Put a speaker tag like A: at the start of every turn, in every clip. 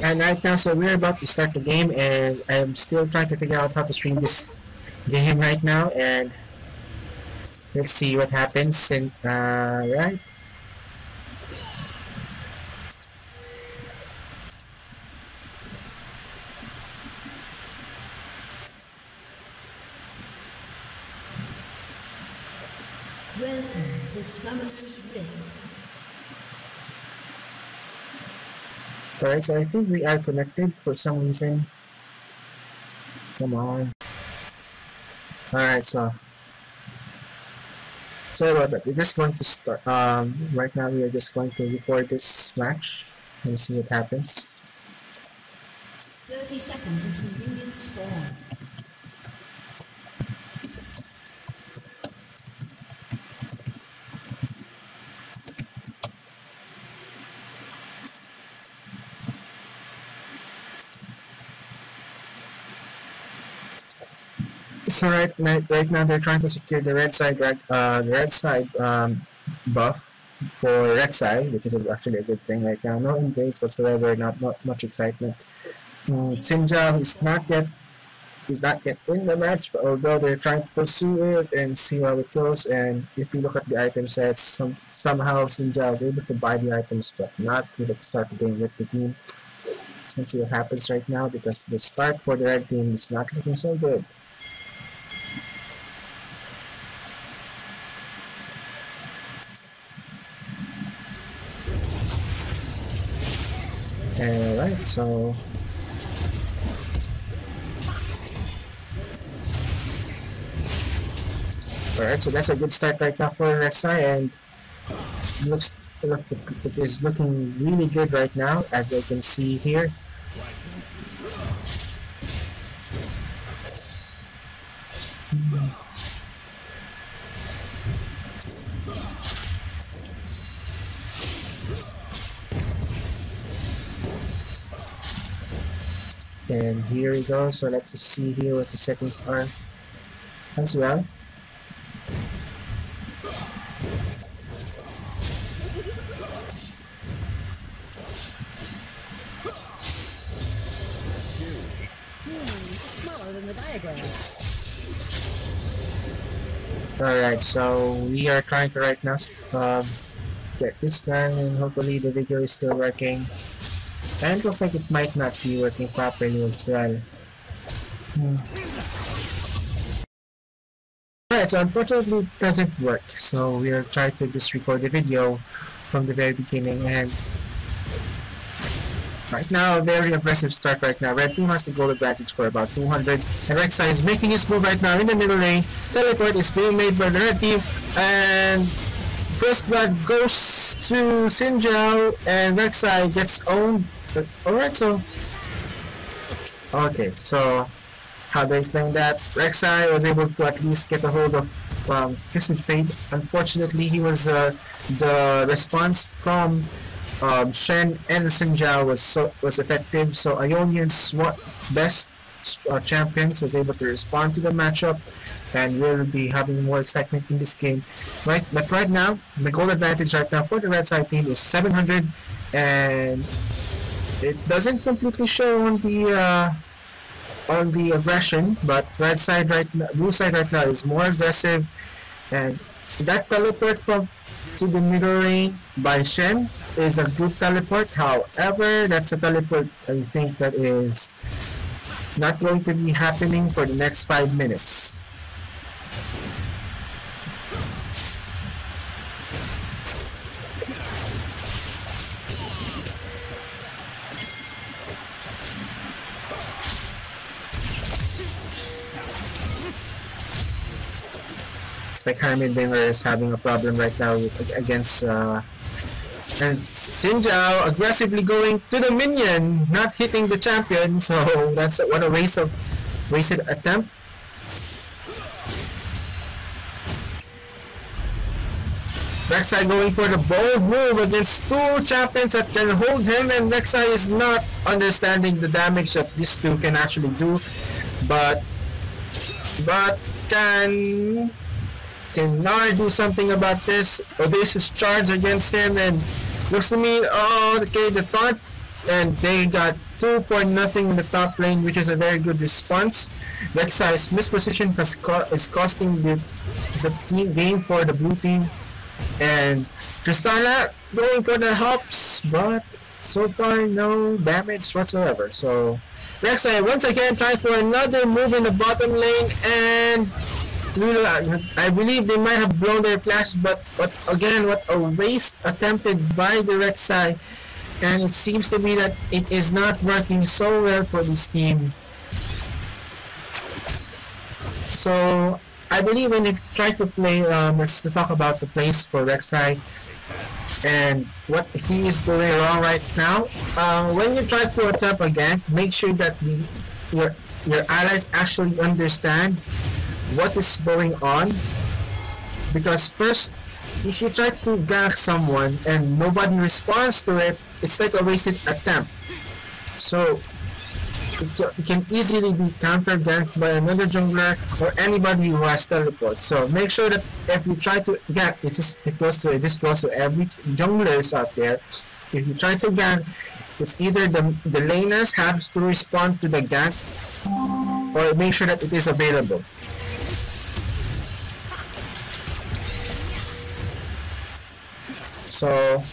A: And right now, so we're about to start the game, and I'm still trying to figure out how to stream this game right now, and let's see what happens. And right.
B: Welcome to Summoner's Rift.
A: Alright, so I think we are connected for some reason. Come on. Alright, so sorry about that. We're just going to start. Right now we are just going to record this match and see what happens.
B: 30 seconds until minions spawn.
A: So right now they're trying to secure the red side buff for Rek'Sai, which is actually a good thing right now. No invades whatsoever, not much excitement. Xin Zhao is not yet in the match, but although they're trying to pursue it and see how it goes. And if you look at the item sets, somehow Xin Zhao is able to buy the items, but not able to start the game with the team. Let's see what happens right now, because the start for the red team is not looking so good. Alright, so that's a good start right now for Rek'Sai, and it is looking really good right now, as you can see here. And here we go, so let's just see here what the settings are as well.
B: Smaller than the diagram.
A: Alright, so we are trying to right now get this done, and hopefully the video is still working. And it looks like it might not be working properly as well. Alright, so unfortunately it doesn't work. So we'll try to just record the video from the very beginning, and right now, very aggressive start right now. Red team has the goal advantage for about 200, and Rek'Sai is making his move right now in the middle lane. Teleport is being made by the red team, and first blood goes to Xin Zhao, and Rek'Sai gets owned. Alright, so how do I explain that? Rek'Sai was able to at least get a hold of Twisted Fate. Unfortunately, he was the response from Shen and Xin Zhao was effective, so Ionian's best champions was able to respond to the matchup, and will be having more excitement in this game. But right now, the goal advantage right now for the red side team is 700, and it doesn't completely show on the aggression, but blue side right now is more aggressive, and that teleport to the middle lane by Shen is a good teleport. However, that's a teleport I think that is not going to be happening for the next 5 minutes. It's like Harmid Binger is having a problem right now against and Xin Zhao aggressively going to the minion, not hitting the champion, so that's what a wasted attempt. Rek'Sai going for the bold move against two champions that can hold him, and Rek'Sai is not understanding the damage that these two can actually do, but can Nar do something about this? Audacious charge against him, and looks to me, oh, okay, the taunt, and they got 2-0 in the top lane, which is a very good response. Rek'Sai's misposition is costing the team game for the blue team. And Tristana going for the hops, but so far no damage whatsoever. So Rek'Sai once again trying for another move in the bottom lane, and I believe they might have blown their flashes, but again, what a waste attempted by the Rek'Sai, and it seems to be that it is not working so well for this team. So I believe when they try to play, let's talk about the plays for Rek'Sai and what he is doing wrong right now. When you try to attempt again, make sure that your allies actually understand what is going on, because first, if you try to gank someone and nobody responds to it, it's like a wasted attempt. So it can easily be counter ganked by another jungler or anybody who has teleport. So make sure that if you try to gank, this goes to every junglers out there. If you try to gank, it's either the laners have to respond to the gank, or make sure that it is available. So,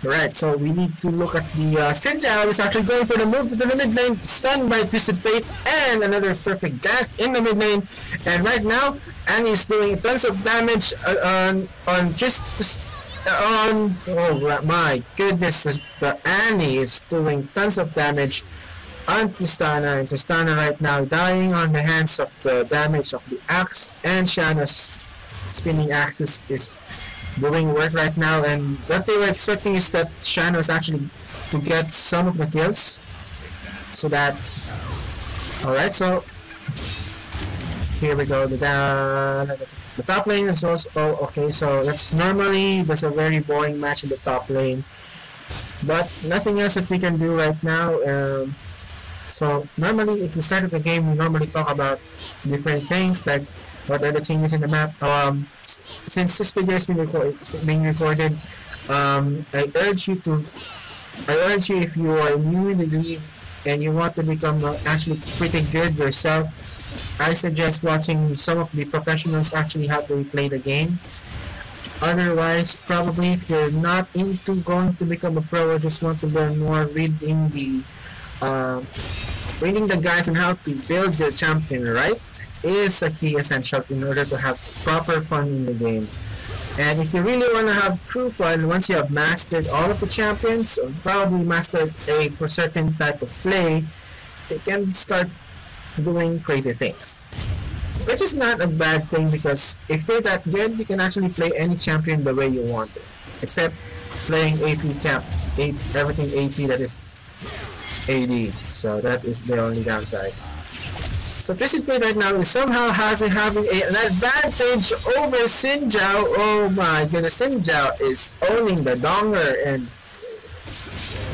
A: right, so we need to look at the Sinjao, who's actually going for the move to the mid lane, stunned by Twisted Fate, and another perfect gank in the mid lane. And right now, Annie is doing tons of damage on oh my goodness, the Annie is doing tons of damage on Tristana, and Tristana right now dying on the hands of the damage of the axe, and Shanna's spinning axis is doing work right now. And what they were expecting is that Shanna was actually to get some of the kills, so that alright, so here we go. The top lane is also okay, so that's a very boring match in the top lane, but nothing else that we can do right now. So normally at the start of the game, we normally talk about different things like what are the changes in the map. Since this video is being recorded, I urge you, if you are new in the league and you want to become actually pretty good yourself, I suggest watching some of the professionals actually how they play the game. Otherwise, probably if you're not into going to become a pro or just want to learn more, reading the guides on how to build your champion right is a key essential in order to have proper fun in the game. And if you really want to have true fun, once you have mastered all of the champions, or probably mastered a certain type of play, you can start doing crazy things. Which is not a bad thing, because if you're that good, you can actually play any champion the way you want it. Except playing AP champ, everything AP that is AD. So that is the only downside. So Twisted Fate right now is somehow having an advantage over Sinjao. Oh my goodness, Sinjao is owning the donger, and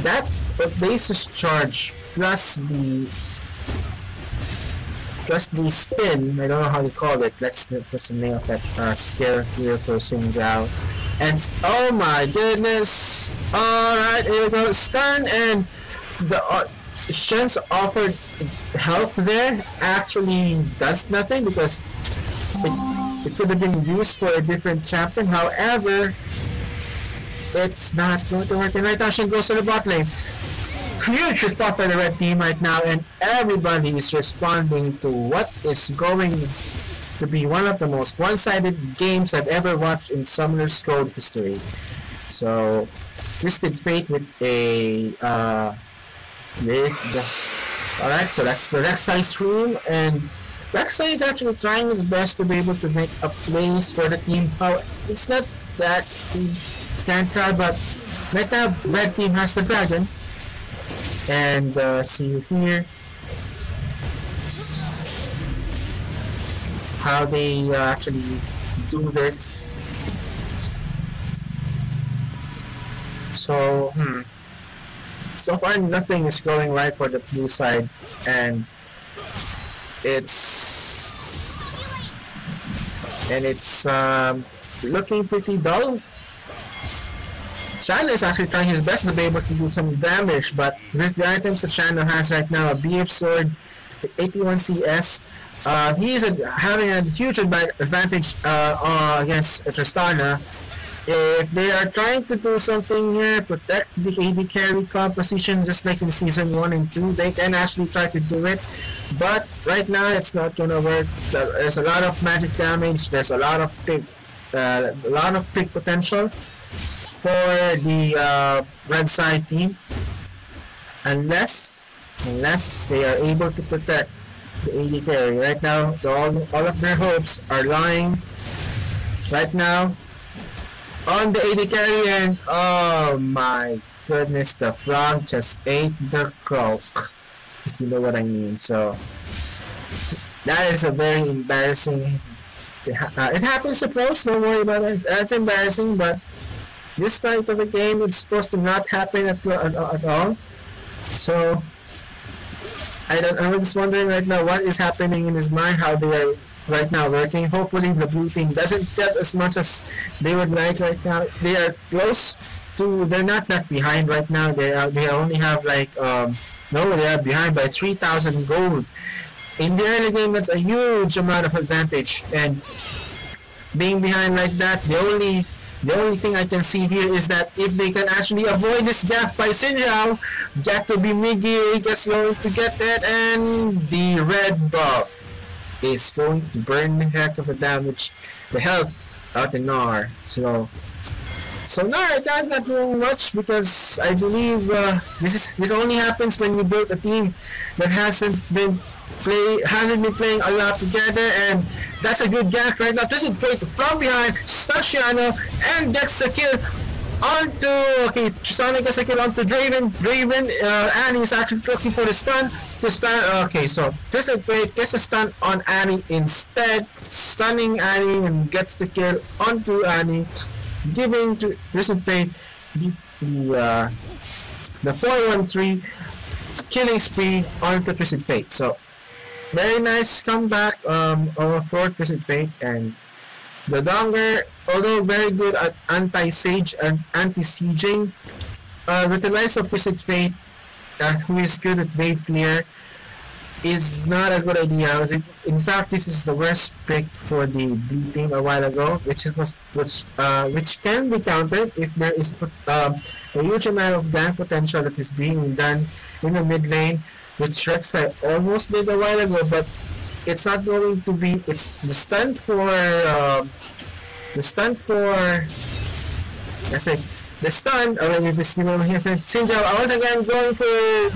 A: that basis charge plus the spin, I don't know how to call it, that's the name of that skill here for Sinjao. And oh my goodness, alright, here we go, stun, and the Shen's offered help there actually does nothing, because it could have been used for a different champion. However, it's not going to work. And right now Shen goes to the bot lane. Huge response by the red team right now, and everybody is responding to what is going to be one of the most one-sided games I've ever watched in Summoner's Code history. So Twisted Fate with a alright, so that's the Rek'Sai's room, and Rek'Sai is actually trying his best to be able to make a place for the team. It's not that he can't try, but right now red team has the dragon. And see you here how they actually do this. So so far nothing is going right for the blue side, and it's looking pretty dull. Shano is actually trying his best to be able to do some damage, but with the items that Shano has right now, a BF sword, 81 CS, he is having a huge advantage against Tristana. If they are trying to do something here, protect the AD carry composition just like in Season 1 and 2, they can actually try to do it. But right now, it's not gonna work. There's a lot of magic damage, there's a lot of pick potential for the red side team. Unless they are able to protect the AD carry. Right now, all of their hopes are lying right now on the AD carry, and oh my goodness, the frog just ate the croak, if you know what I mean. So that is a very embarrassing. It happens to pros, don't worry about it. That's embarrassing, but this type of a game is supposed to not happen at all. So I'm just wondering right now what is happening in his mind, how they are right now working. Hopefully the blue team doesn't get as much as they would like right now. They are close to, they're not behind right now. They only have like no, they are behind by 3,000 gold. In the early game, that's a huge amount of advantage, and being behind like that, the only thing I can see here is that if they can actually avoid this gap by Sinjao, got to be Miggy just going to get that, and the red buff is going to burn the heck of the damage, the health out in Nar. So Nar does not doing much, because I believe this only happens when you build a team that hasn't been playing a lot together, and that's a good gank right now. Doesn't play from behind, stuns Shiano, and gets a kill onto, okay, Tristana gets a kill onto Draven. Annie is actually looking for the stun. Okay, so Twisted Fate gets a stun on Annie instead, stunning Annie, and gets the kill onto Annie, giving to Twisted Fate the 4-1-3 killing spree onto Twisted Fate. So very nice comeback for Twisted Fate, and the Donger, although very good at anti-sage and anti-sieging, with the likes of Twisted Fate, who is good at wave clear, is not a good idea. In fact, this is the worst pick for the blue team a while ago, which can be countered if there is a huge amount of gank potential that is being done in the mid lane, which Rek'Sai almost did a while ago, but it's not going to be. It's the stunt for let's say the stun. Already this Sinjao once again going for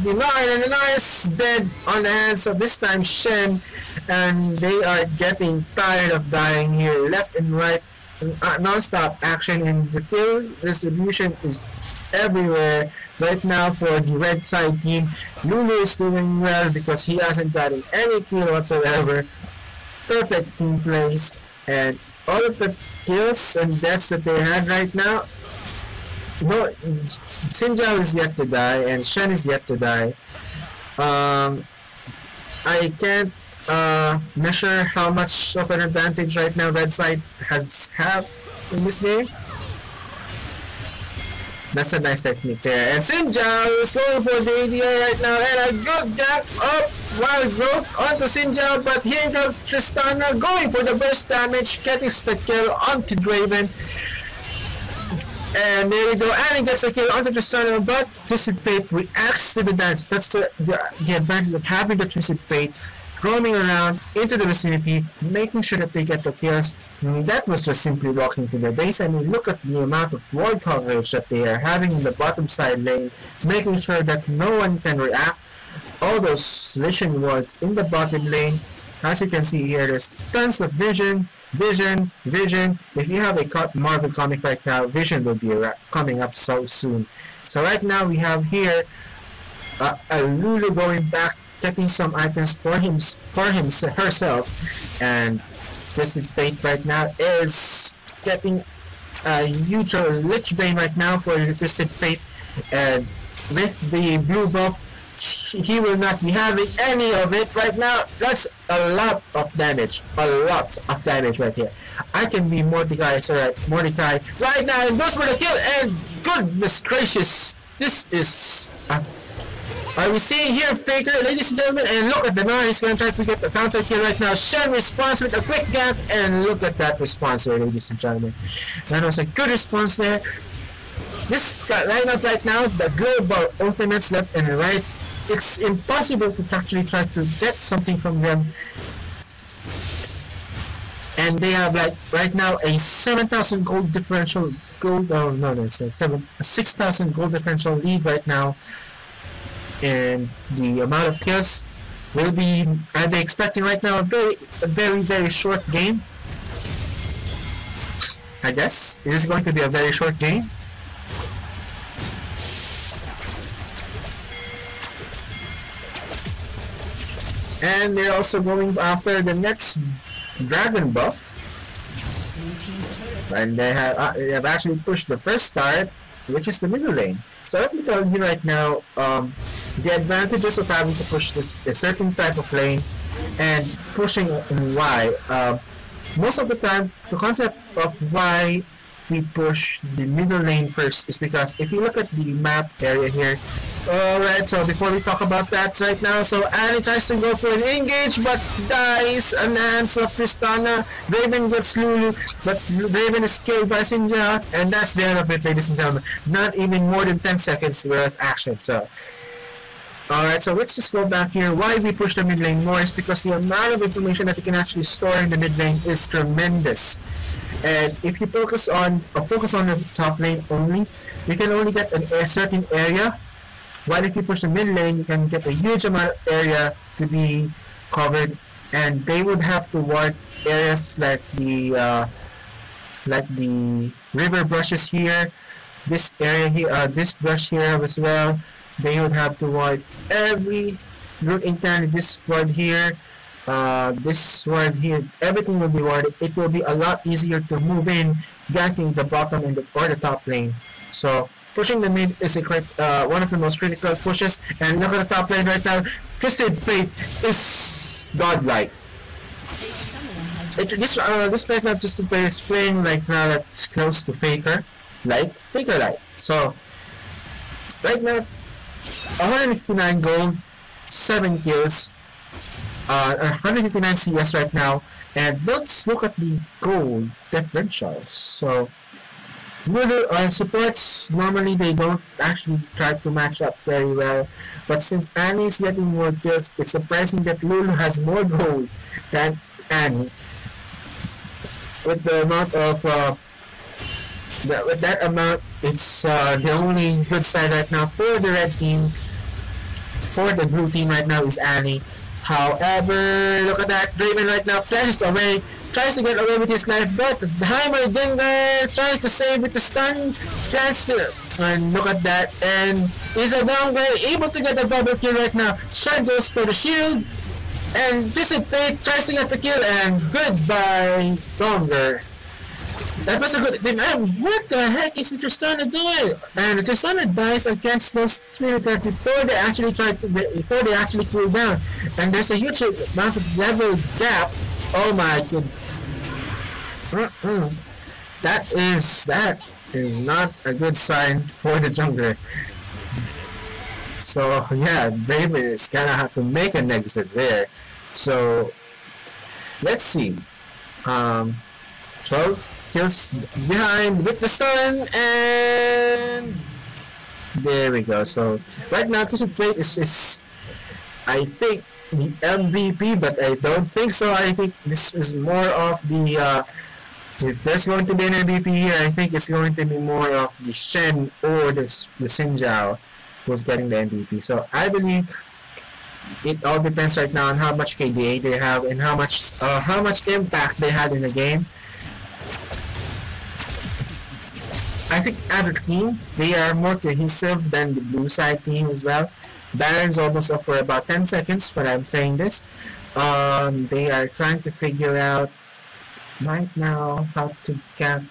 A: the Narn, and the Narn is dead on the hands of this time Shen, and they are getting tired of dying here, left and right, non-stop action, and the kill distribution is everywhere right now for the red side team. Lulu is doing well because he hasn't gotten any kill whatsoever. Perfect team plays, and all of the kills and deaths that they had right now. No, Sinjao is yet to die, and Shen is yet to die. I can't measure how much of an advantage right now red side have in this game. That's a nice technique there. And Sinjao is going for the ADR right now, and a good gap up wild growth onto Sinjao, but here comes Tristana going for the burst damage, getting the kill onto Draven. And there we go, Annie gets a kill onto Tristana, but Twisted Fate reacts to the dance. That's the advantage of having the Twisted Fate roaming around into the vicinity, making sure that they get the kills. That was just simply walking to the base. I mean, look at the amount of ward coverage that they are having in the bottom side lane, making sure that no one can react. All those vision wards in the bottom lane. As you can see here, there's tons of vision. If you have a Marvel comic right now, vision will be coming up so soon. So right now we have here a Lulu going back, getting some items for herself, and Twisted Fate right now is getting a huge Lich Bane right now for Twisted Fate, and with the blue buff he will not be having any of it right now. That's a lot of damage. A lot of damage right here. I can be Mordecai, sir. Mordecai right now, and goes for the kill. And goodness gracious, this is. Are we seeing here Faker, ladies and gentlemen? And look at the man. He's gonna try to get the counter kill right now. Shen responds with a quick gap, and look at that response there, ladies and gentlemen. That was a good response there. This lineup right now, the global ultimates left and right, it's impossible to actually try to get something from them. And they have like right now a 7,000 gold differential it's a 6,000 gold differential lead right now. And the amount of kills will be, are they expecting right now, a very short game? I guess it is going to be a very short game. And they're also going after the next dragon buff, and they have actually pushed the first start, which is the middle lane. So let me tell you right now, the advantages of having to push a certain type of lane and pushing in Y. Most of the time, the concept of why we push the middle lane first is because if you look at the map area here, alright, so before we talk about that right now, so Annie tries to go for an engage but dies. Anance of Tristana, Raven gets Lulu, but Raven is killed by Sinja, and that's the end of it, ladies and gentlemen. Not even more than 10 seconds whereas action. So alright, so let's just go back here. Why we push the mid lane more is because the amount of information that you can actually store in the mid lane is tremendous. And if you focus on the top lane only, you can only get a certain area. While if you push the mid lane, you can get a huge amount of area to be covered, and they would have to ward areas like the river brushes here, this area here, this brush here as well. They would have to ward every root entirely, this ward here, this ward here, everything will be warded. It will be a lot easier to move in, getting the bottom and or the top lane. So pushing the mid is one of the most critical pushes. And look at the top lane right now. Twisted Fate is godlike. This right now, Twisted Fate is playing like now that's close to Faker like. So right now, 159 gold, 7 kills, 159 CS right now, and let's look at the gold differentials. So Lulu supports, normally they don't actually try to match up very well, but since Annie is getting more kills, it's surprising that Lulu has more gold than Annie. With the amount of with that amount, it's the only good side right now for the red team. For the blue team right now is Annie. However, look at that, Raven right now flashes away, tries to get away with his life, but the Heimerdinger tries to save with the stun, and look at that, and is a downgrade, able to get a double kill right now. Shen goes for the shield, and Twisted Fate tries to get the kill, and goodbye, Donger. That was a good man. What the heck is Tristana doing? And Tristana dies against those spiriters before they actually cool down. And there's a huge amount of level gap. Oh my god. That is not a good sign for the jungler. So yeah, David is gonna have to make an exit there. So let's see. 12 kills behind with the stun, and there we go. So right now Twisted Fate is I think the MVP, but I don't think so. I think this is more of the if there's going to be an MVP here, I think it's going to be more of the Shen or the Xin Zhao who's getting the MVP. So I believe it all depends right now on how much KDA they have and how much impact they had in the game. I think as a team, they are more cohesive than the blue side team as well. Baron's almost up for about 10 seconds when I'm saying this. They are trying to figure out right now how to get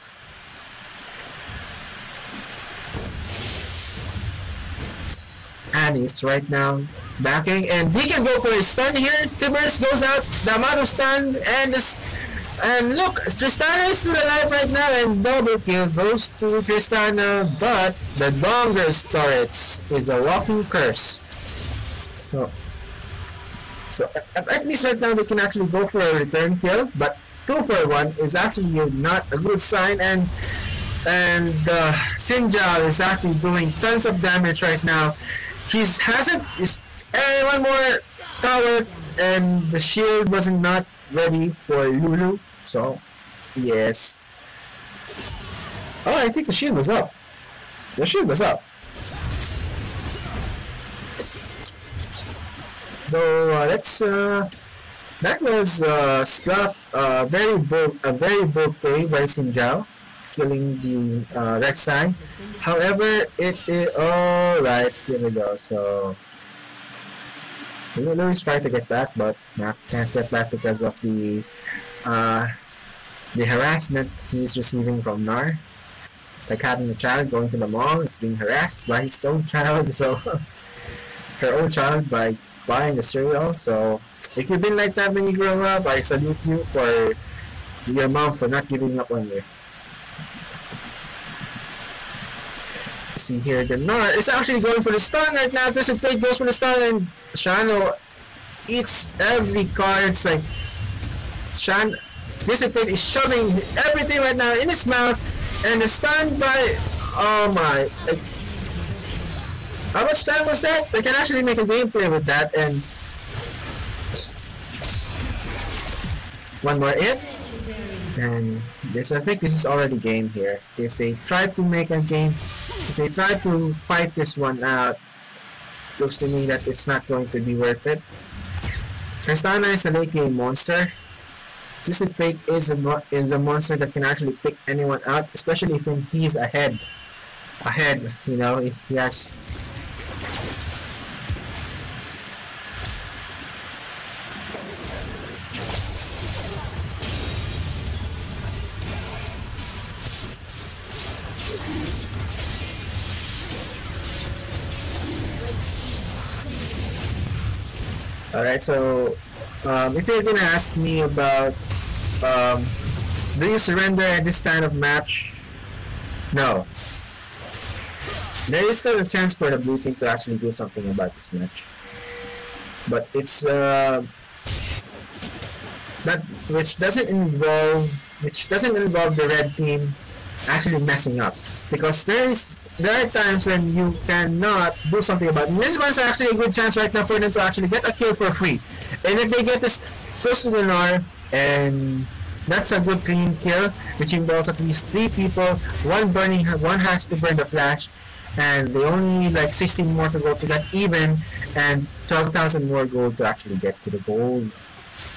A: Shan is right now backing, and he can go for a stun here. Tibbers goes out, the amount of stun, and look, Tristana is still alive right now, and double kill goes to Tristana, but the longest turrets is a walking curse. So at least right now they can actually go for a return kill, but 2 for 1 is actually not a good sign, and Sinjal is actually doing tons of damage right now. Is one more tower, and the shield wasn't not ready for Lulu, so yes. Oh, I think the shield was up. The shield was up. So that was a very bold play by Sinjao, killing the Rek'Sai. However, alright, here we go. So Lulu is trying to get back, but can't get back because of the harassment he's receiving from Nar. It's like having a child going to the mall, is being harassed by his own child, so her own child by buying a cereal. So if you've been like that when you grow up, I salute you for your mom for not giving up on you. See here, the Nar is actually going for the stun right now. Twisted Fate goes for the stun, and Shano eats every card. It's like Twisted Fate is shoving everything right now in his mouth, and the stun by, oh my, like, how much time was that? They can actually make a gameplay with that, and one more hit. And this, I think this is already game here. If they try to make a game, if they try to fight this one out, looks to me that it's not going to be worth it. Tristana is a late game monster. Twisted Fate is a monster that can actually pick anyone out, especially when he's ahead. You know, if he has. Alright, so if you're gonna ask me about do you surrender at this kind of match? No. There is still a chance for the blue team to actually do something about this match. But it's that which doesn't involve the red team actually messing up. Because there are times when you cannot do something about it. This one's actually a good chance right now for them to actually get a kill for free. And if they get this close to the Nar, and that's a good clean kill, which involves at least 3 people, one has to burn the flash, and they only like 16 more to go to that even, and 12,000 more gold to actually get to the gold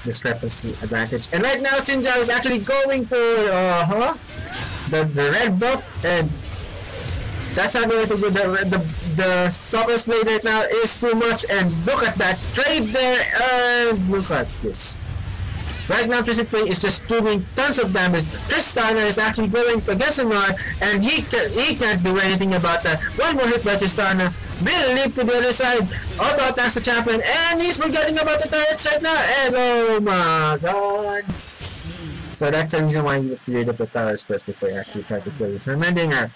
A: discrepancy advantage. And right now Sinjao is actually going for the red buff, and that's not going to do. The Stalker's Blade right now is too much, and look at that trade there, and look at this. Right now Twisted Fate is just doing tons of damage. Tristana is actually going against Nar, and he can't do anything about that. One more hit by Tristana will leap to the other side. Auto attacks the champion, and he's forgetting about the turrets right now, and oh my god. So that's the reason why you get rid of the towers first before you actually try to kill it. Remember,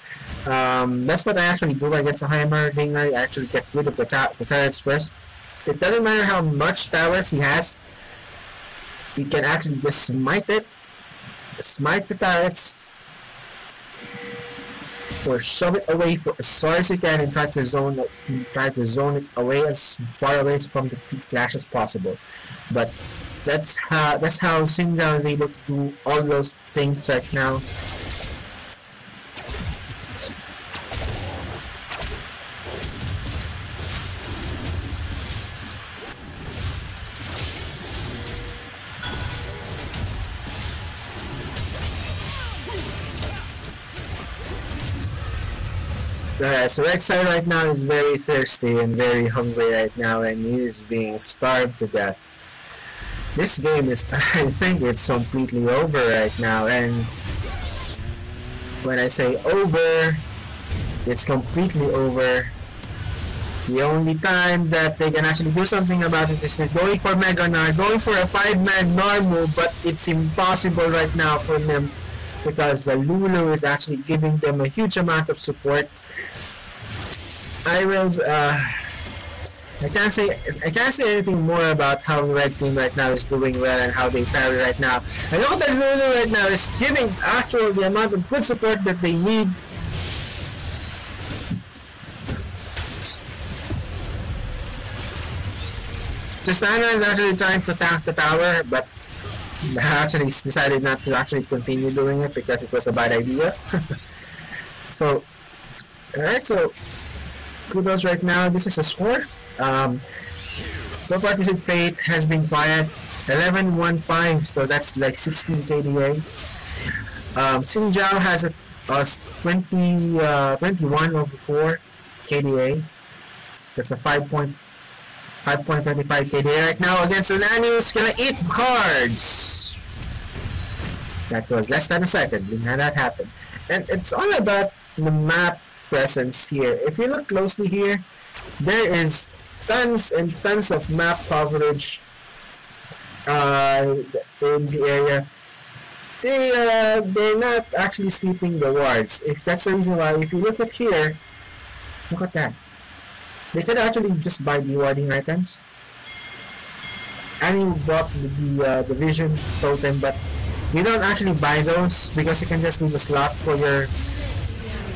A: that's what I actually do against a Heimerdinger. I actually get rid of the turrets first. It doesn't matter how much towers he has. He can actually just smite the turrets, or shove it away for as far as you can, and try to zone it away as far away from the flash as possible. But that's how Sinjao is able to do all those things right now. Alright, so Rek'Sai right now is very thirsty and very hungry right now, and he is being starved to death. This game is, I think it's completely over right now, and when I say over, it's completely over. The only time that they can actually do something about it is going for Mega Gnar, going for a 5-man Gnar move, but it's impossible right now for them because the Lulu is actually giving them a huge amount of support. I can't say anything more about how the red team right now is doing well and how they parry right now. I know that Lulu right now is giving actual the amount of good support that they need. Tristana is actually trying to tank the tower, but actually decided not to actually continue doing it because it was a bad idea. So, alright, so kudos right now. This is a score. So far, Twisted Fate has been quiet. 11-1-5, so that's like 16 KDA. Xin Zhao has a 21 over 4 KDA. That's a 5.25 KDA right now against an Nanu who's gonna eat cards. That was less than a second. Didn't have that happen. And it's all about the map presence here. If you look closely here, there is tons and tons of map coverage in the area. They're not actually sweeping the wards. If that's the reason why, if you look at here, look at that. They could actually just buy the warding items. And you bought the vision totem, but you don't actually buy those because you can just leave a slot for your.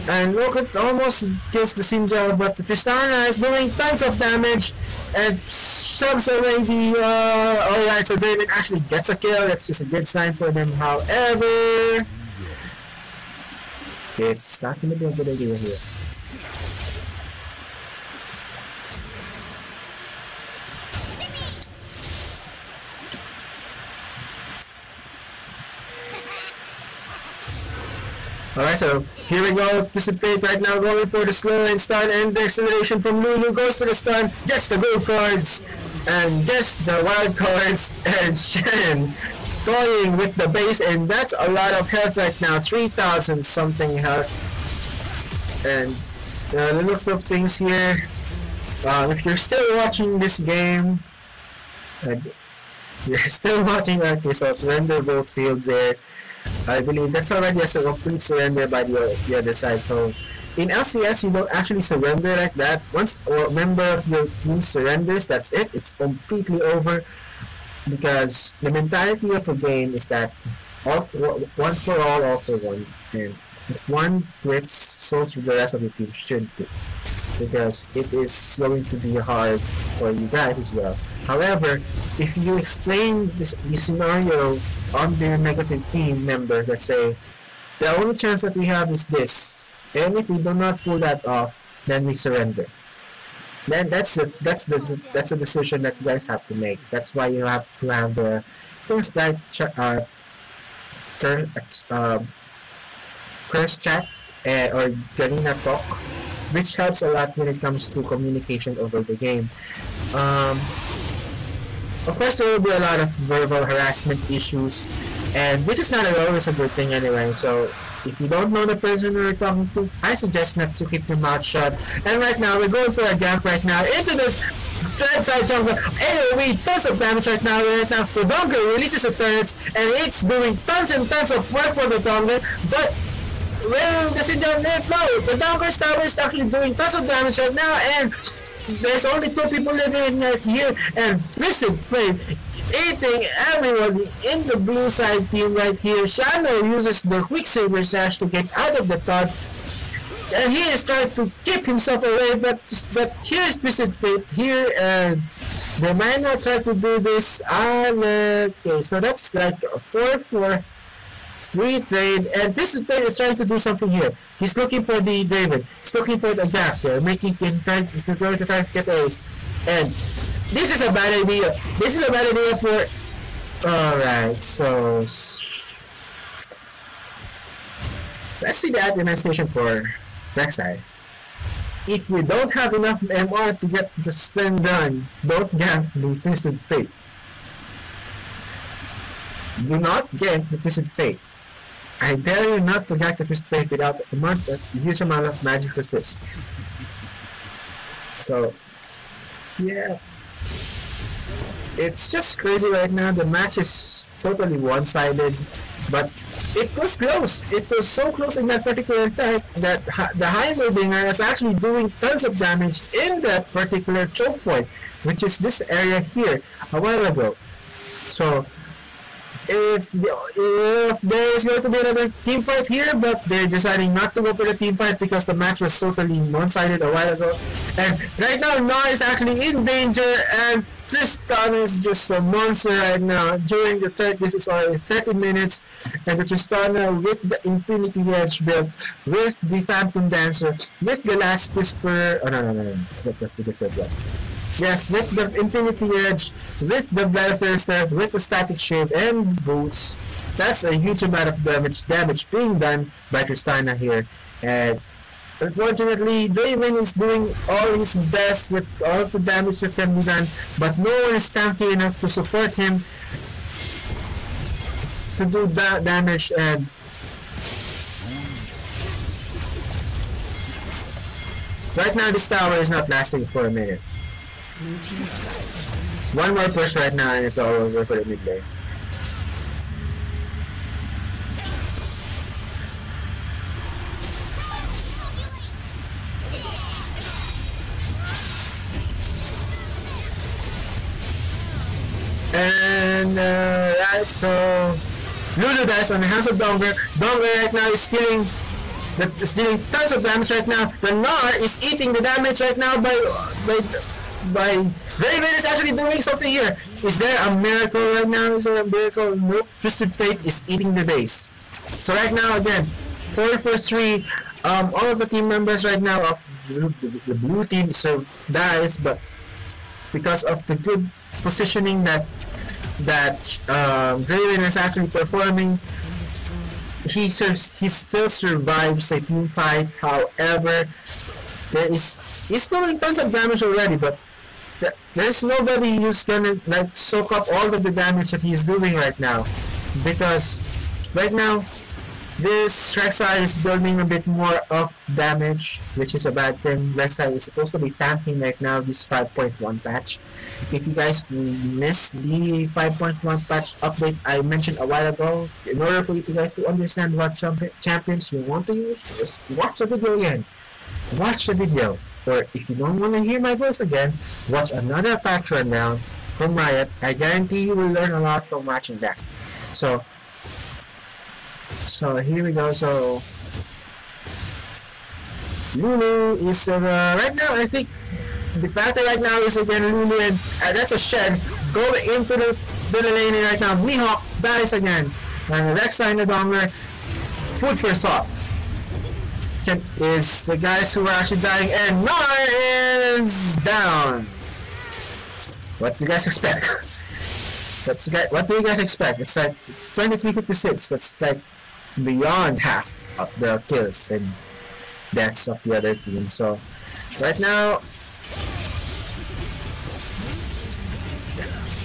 A: And look, it almost kills the Xin Zhao, but the Tristana is doing tons of damage and shoves away the. Alright, so David actually gets a kill. That's just a good sign for them. However, it's not going to be a good idea here. Alright, so here we go. Twisted Fate right now going for the slow and stun, and the acceleration from Lulu goes for the stun, gets the gold cards, and gets the wild cards, and Shen toying with the base, and that's a lot of health right now, 3,000 something health. And the looks of things here, if you're still watching this game, you're still watching RT, so surrender vote field there. I believe that's already a complete surrender by the other side. So in LCS, you don't actually surrender like that. Once a member of your team surrenders, that's it. It's completely over. Because the mentality of a game is that one for all for one. And if one quits, so should the rest of the team should do. Because it is going to be hard for you guys as well. However, if you explain the scenario on the negative team member, let's say, the only chance that we have is this, and if we do not pull that off, then we surrender. Then that's a decision that you guys have to make. That's why you have to have the things like curse chat or Garena talk, which helps a lot when it comes to communication over the game. Of course, there will be a lot of verbal harassment issues, and which is not always a good thing anyway. So, if you don't know the person you're talking to, I suggest not to keep your mouth shut. And right now, we're going for a gank right now into the third side jungle. AoE, tons of damage right now. The Donker releases the turrets, and it's doing tons and tons of work for the Donker, but well, the Sinjam didn't know. The Donker's tower is actually doing tons of damage right now, and there's only 2 people living in here, and Twisted Flame eating everyone in the blue side team right here. Shano uses the Quicksilver Sash to get out of the top, and he is trying to keep himself away, but here's Twisted Fate here, and they might not try to do this. Okay, so that's like a 4-4-3 trade, and Twisted Fate is trying to do something here. He's looking for the Draven. He's looking for the gap there, he's going to try to get Ace. And this is a bad idea. This is a bad idea for. Alright, so let's see the optimization for Rek'Sai. If you don't have enough MR to get the stun done, don't gank the Twisted Fate. Do not gank the Twisted Fate. I dare you not to gank the Twisted Fate without a huge amount of magic resist. So, yeah. It's just crazy right now. The match is totally one-sided, but it was close. It was so close in that particular attack that the Heimerdinger is actually doing tons of damage in that particular choke point, which is this area here a while ago. So if there is going to be another team fight here, but they're deciding not to go for the team fight because the match was totally one-sided a while ago. And right now, Nar is actually in danger, and Tristana is just a monster right now. During the third, this is already 30 minutes, and the Tristana with the Infinity Edge build, with the Phantom Dancer, with the Last Whisper. Oh no, that's a different one. Yes, with the Infinity Edge, with the Blaster, with the Static Shape and boots. That's a huge amount of damage being done by Tristana here. And unfortunately, Draven is doing all his best with all of the damage that can be done, but no one is tanky enough to support him to do that damage. And right now, this tower is not lasting for a minute. One more push right now and it's all over for the mid lane. And right, so Lulu dies on the hands of Donger. Donger right now is dealing tons of damage right now. The Gnar is eating the damage right now by Raven is actually doing something here. Is there a miracle right now? Is there a miracle? Nope. Twisted Fate is eating the base. So right now again, 4 for 3. All of the team members right now of the blue team dies, but because of the good positioning that Draven is actually performing, he still survives a team fight. However, he's doing tons of damage already, but there's nobody who's gonna like soak up all of the damage that he's doing right now, because right now this Rek'Sai is building a bit more of damage, which is a bad thing. Rek'Sai is supposed to be tanking right now, this 5.1 patch. If you guys missed the 5.1 patch update I mentioned a while ago, in order for you guys to understand what champions you want to use, just watch the video again. Watch the video. Or if you don't want to hear my voice again, watch another patch rundown from Riot. I guarantee you will learn a lot from watching that. So here we go. So Lulu is right now, I think the factor right now is again Lulu, and that's a Shen going into the lane right now. Mihawk dies again, and Rek'Sai and the Donger, food for thought. Is the guys who are actually dying, and Nar is down. What do you guys expect? What do you guys expect? It's like 23:56. That's like beyond half of the kills and deaths of the other team. So right now,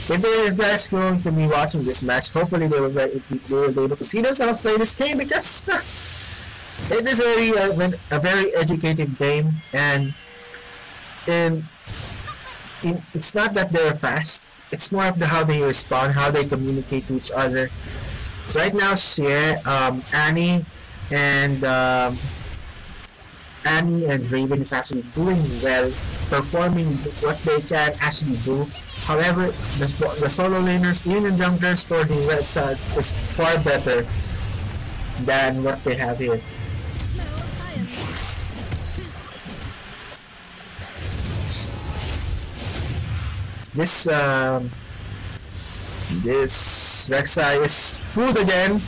A: if there is guys going to be watching this match, hopefully they will be able to see themselves play this game, because it is a very educated game, and it's not that they're fast. It's more of how they respond, how they communicate to each other. Right now, Annie and Raven is actually doing well, performing what they can actually do. However, the solo laners, Ian and junglers for the red side is far better than what they have here. This Rek'Sai is food again.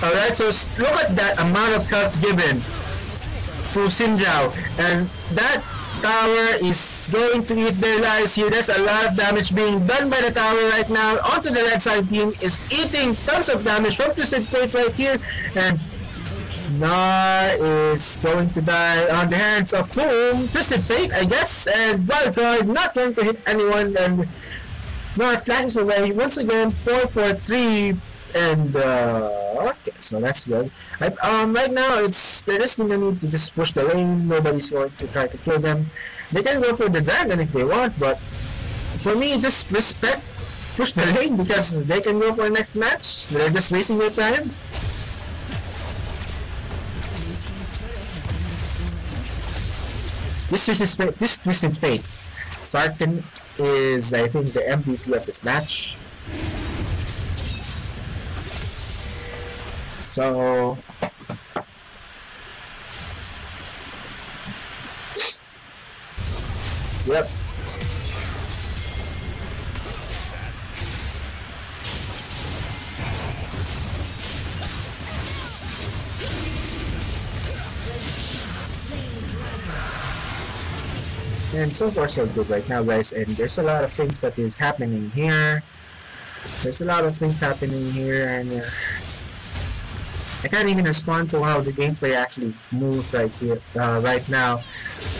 A: Alright, so look at that amount of health given to Sinjao, and that tower is going to eat their lives here. There's a lot of damage being done by the tower right now. Onto the red side team is eating tons of damage from Twisted Fate right here, and Nar is going to die on the hands of whom? Twisted Fate, I guess, and Wildcard not going to hit anyone, and Nar flashes away once again. 4 for 3 And okay, so that's good. Right now they're just gonna need to just push the lane. Nobody's going to try to kill them. They can go for the dragon if they want, but for me, just respect, push the lane because they can go for the next match. They're just wasting their time. This Twisted Fate. Sarkin is, I think, the MVP of this match. So yep. And so far so good right now, guys, and there's a lot of things that is happening here. There's a lot of things happening here, and I can't even respond to how the gameplay actually moves right here, right now,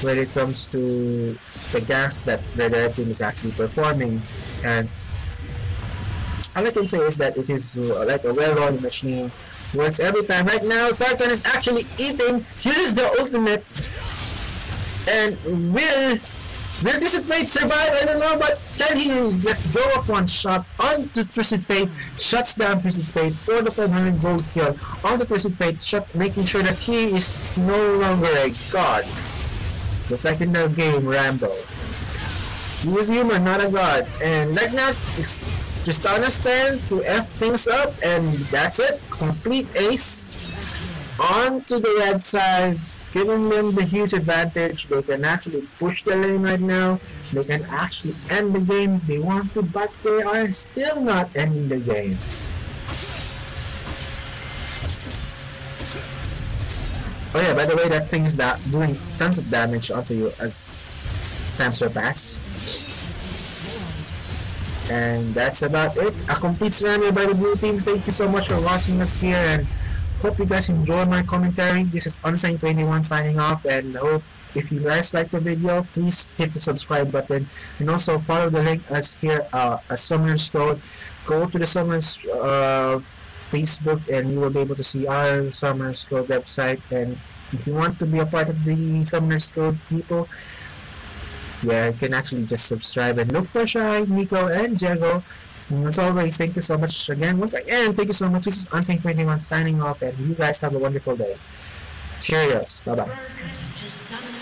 A: when it comes to the gas that the Red team is actually performing. And all I can say is that it is like a well-run machine. Works every time. Right now, Sarkin is actually eating. Here's the ultimate. And will Twisted Fate survive? I don't know, but can he let go of one shot onto Twisted Fate, shuts down Twisted Fate for the 500 gold kill on the Twisted Fate, making sure that he is no longer a god. Just like in the game Rambo. He is human, not a god. And right now, it's Tristana's turn to F things up, and that's it. Complete ace on to the red side, giving them the huge advantage. They can actually push the lane right now. They can actually end the game if they want to, but they are still not ending the game. Oh yeah, by the way, that thing is doing tons of damage onto you as time surpass. And that's about it. A complete surrender by the blue team. Thank you so much for watching us here, and hope you guys enjoyed my commentary. This is Unsane21 signing off, and hope if you guys like the video, please hit the subscribe button, and also follow the link as here as Summoner's Code. Go to the Summoner's Facebook, and you will be able to see our Summoner's Code website. And if you want to be a part of the Summoner's Code people, yeah, you can actually just subscribe and look for Shai, Nico, and Diego. And as always, thank you so much again. Once again, thank you so much. This is Unsane21 signing off, and you guys have a wonderful day. Cheerios. Bye-bye.